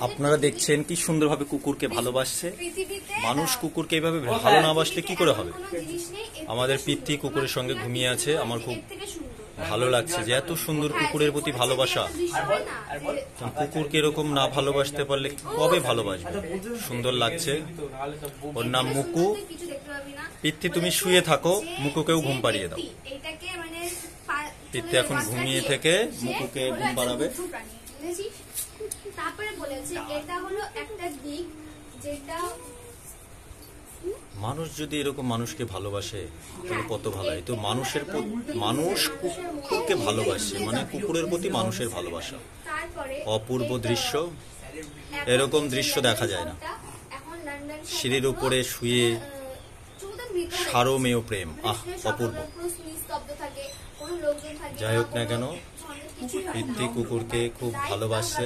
আপনারা দেখছেন কি সুন্দরভাবে কুকুরকে ভালোবাসছে। মানুষ কুকুরকে এইভাবে ভালো না বাসলে কি করে হবে। আমাদের পিতৃ কুকুরের সঙ্গে ঘুমিয়ে আছে। আমার খুব ভালো লাগছে যে এত সুন্দর কুকুরের প্রতি ভালোবাসা। কুকুরকে এরকম না ভালোবাসতে পারলে কবে ভালোবাসবে। সুন্দর লাগছে। ওর নাম মুকু। পিতৃ তুমি শুয়ে থাকো, মুকুকেও ঘুম পাড়িয়ে দাও। পিতৃ এখন ঘুমিয়ে থেকে মুকুকে ঘুম পাড়াবে। তারপরে বলেছে এটা হলো একটা দিক যেটা মানুষ যদি এরকম মানুষকে ভালোবাসে তাহলে কত ভালো হয়। তো মানুষ কুকুরকে ভালোবাসে মানে কুকুরের প্রতি মানুষের ভালোবাসা। অপূর্ব দৃশ্য, এরকম দৃশ্য দেখা যায় না। সিঁড়ির উপরে শুয়ে সারমেয় প্রেম, অপূর্ব। যাই হোক না কেন, পিতৃ কুকুরকে খুব ভালোবাসছে।